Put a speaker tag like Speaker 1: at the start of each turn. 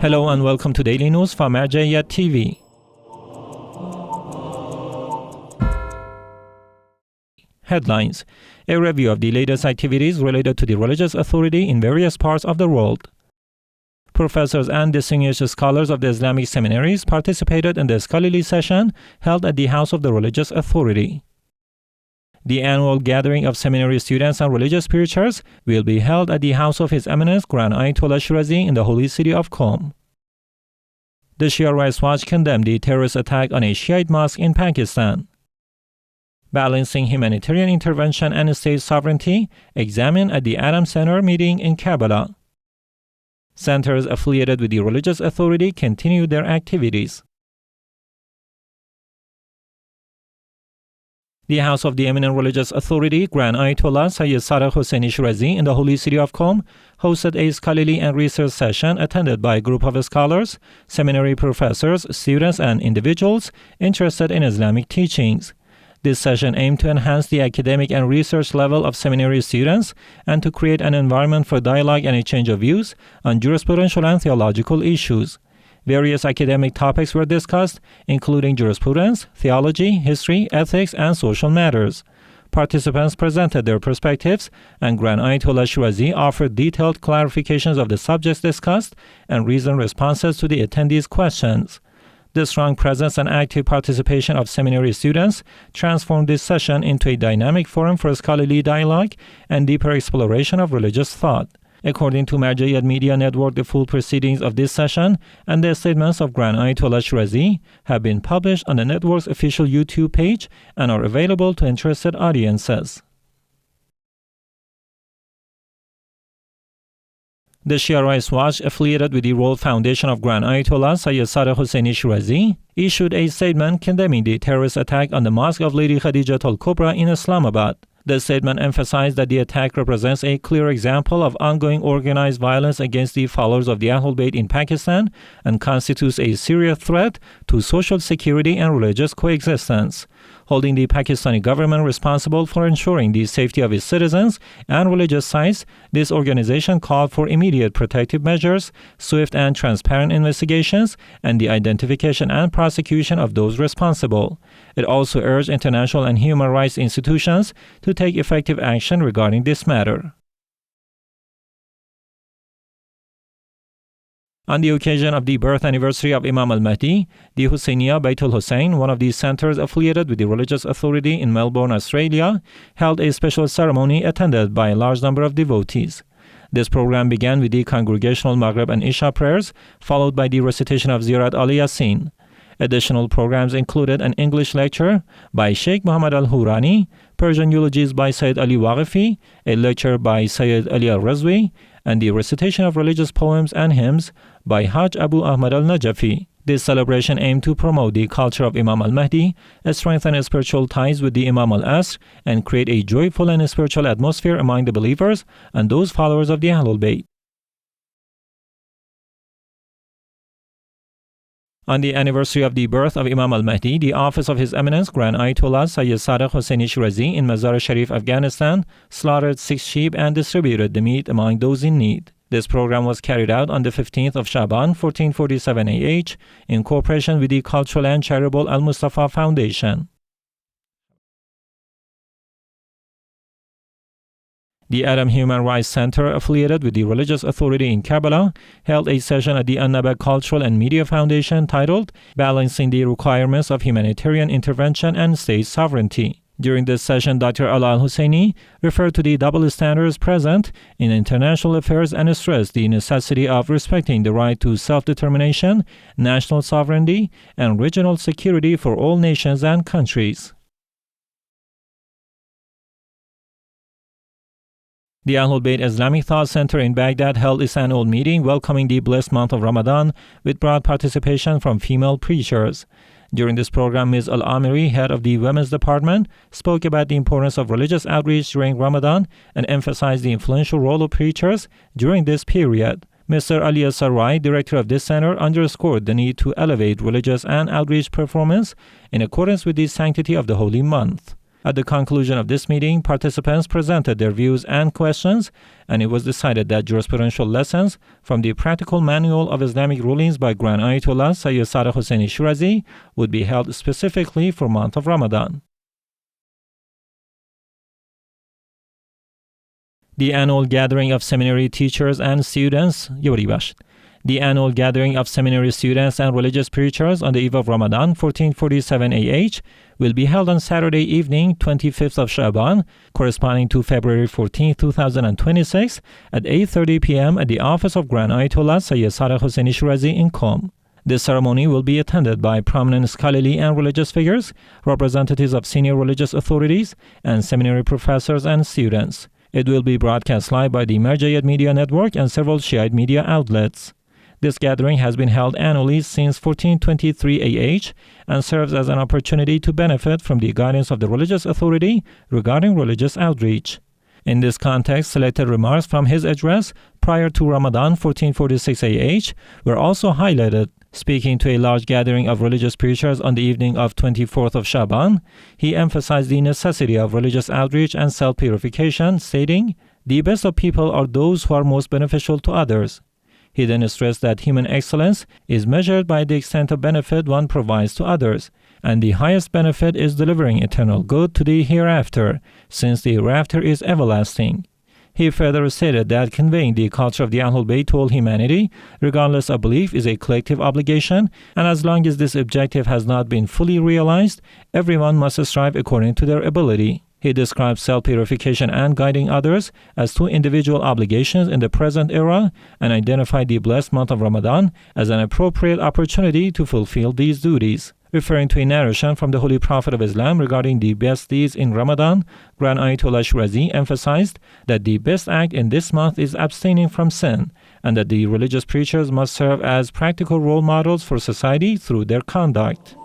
Speaker 1: Hello and welcome to Daily News from Marja'iyat TV. Headlines: a review of the latest activities related to the religious authority in various parts of the world. Professors and distinguished scholars of the Islamic seminaries participated in the scholarly session held at the House of the Religious Authority. The annual gathering of seminary students and religious preachers will be held at the house of His Eminence Grand Ayatollah Shirazi in the holy city of Qom. The Shia Rights Watch condemned the terrorist attack on a Shiite mosque in Pakistan. Balancing humanitarian intervention and state sovereignty, examined at the Adam Center meeting in Karbala. Centers affiliated with the religious authority continue their activities. The House of the Eminent Religious Authority, Grand Ayatollah Sayyid Hussein Shirazi in the holy city of Qom, hosted a scholarly and research session attended by a group of scholars, seminary professors, students, and individuals interested in Islamic teachings. This session aimed to enhance the academic and research level of seminary students and to create an environment for dialogue and exchange of views on jurisprudential and theological issues. Various academic topics were discussed, including jurisprudence, theology, history, ethics, and social matters. Participants presented their perspectives, and Grand Ayatollah Shirazi offered detailed clarifications of the subjects discussed and reasoned responses to the attendees' questions. The strong presence and active participation of seminary students transformed this session into a dynamic forum for scholarly dialogue and deeper exploration of religious thought. According to Marja'iyat Media Network, the full proceedings of this session and the statements of Grand Ayatollah Shirazi have been published on the network's official YouTube page and are available to interested audiences. The Shia Rights Watch, affiliated with the World Foundation of Grand Ayatollah Sayyid Hussein Shirazi, issued a statement condemning the terrorist attack on the Mosque of Lady Khadija al-Kubra in Islamabad. The statement emphasized that the attack represents a clear example of ongoing organized violence against the followers of the Ahlul Bayt in Pakistan and constitutes a serious threat to social security and religious coexistence. Holding the Pakistani government responsible for ensuring the safety of its citizens and religious sites, this organization called for immediate protective measures, swift and transparent investigations, and the identification and prosecution of those responsible. It also urged international and human rights institutions to take effective action regarding this matter. On the occasion of the birth anniversary of Imam al-Mahdi, the Husseiniya Bayt al-Hussein, one of the centers affiliated with the religious authority in Melbourne, Australia, held a special ceremony attended by a large number of devotees. This program began with the congregational Maghrib and Isha prayers, followed by the recitation of Ziyarat al-Yasin. Additional programs included an English lecture by Sheikh Muhammad al-Hurani, Persian eulogies by Sayyid Ali Waghifi, a lecture by Sayyid Ali al-Razwi, and the recitation of religious poems and hymns by Hajj Abu Ahmad al-Najafi. This celebration aimed to promote the culture of Imam al-Mahdi, strengthen spiritual ties with the Imam al-Asr, and create a joyful and spiritual atmosphere among the believers and those followers of the Ahlul Bayt. On the anniversary of the birth of Imam al-Mahdi, the office of His Eminence Grand Ayatollah Sayyid Hussein Shirazi in Mazar-e-Sharif, Afghanistan, slaughtered 6 sheep and distributed the meat among those in need. This program was carried out on the 15th of Shaban, 1447 AH, in cooperation with the Cultural and Charitable Al-Mustafa Foundation. The Adam Human Rights Center, affiliated with the religious authority in Karbala, held a session at the An-Naba Cultural and Media Foundation titled Balancing the Requirements of Humanitarian Intervention and State Sovereignty. During this session, Dr. Ala al-Husseini referred to the double standards present in international affairs and stressed the necessity of respecting the right to self-determination, national sovereignty, and regional security for all nations and countries. The Ahlul Bayt Islamic Thought Center in Baghdad held its annual meeting welcoming the blessed month of Ramadan with broad participation from female preachers. During this program, Ms. Al-Amiri, head of the Women's Department, spoke about the importance of religious outreach during Ramadan and emphasized the influential role of preachers during this period. Mr. Ali Sarai, director of this center, underscored the need to elevate religious and outreach performance in accordance with the sanctity of the holy month. At the conclusion of this meeting, participants presented their views and questions, and it was decided that jurisprudential lessons from the Practical Manual of Islamic Rulings by Grand Ayatollah Sayyid Sadiq Shirazi would be held specifically for month of Ramadan. The annual gathering of seminary teachers and students, The annual gathering of seminary students and religious preachers on the eve of Ramadan 1447 AH will be held on Saturday evening, 25th of Shaban, corresponding to February 14, 2026, at 8:30 p.m. at the office of Grand Ayatollah Sayyid Sadiq Shirazi in Qom. This ceremony will be attended by prominent scholarly and religious figures, representatives of senior religious authorities, and seminary professors and students. It will be broadcast live by the Marjayat Media Network and several Shiite media outlets. This gathering has been held annually since 1423 AH and serves as an opportunity to benefit from the guidance of the religious authority regarding religious outreach. In this context, selected remarks from his address prior to Ramadan 1446 AH were also highlighted. Speaking to a large gathering of religious preachers on the evening of 24th of Shaban, he emphasized the necessity of religious outreach and self-purification, stating, "The best of people are those who are most beneficial to others." He then stressed that human excellence is measured by the extent of benefit one provides to others, and the highest benefit is delivering eternal good to the hereafter, since the hereafter is everlasting. He further stated that conveying the culture of the Ahlul Bayt to all humanity, regardless of belief, is a collective obligation, and as long as this objective has not been fully realized, everyone must strive according to their ability. He described self-purification and guiding others as two individual obligations in the present era and identified the blessed month of Ramadan as an appropriate opportunity to fulfill these duties. Referring to a narration from the Holy Prophet of Islam regarding the best deeds in Ramadan, Grand Ayatollah Shirazi emphasized that the best act in this month is abstaining from sin, and that the religious preachers must serve as practical role models for society through their conduct.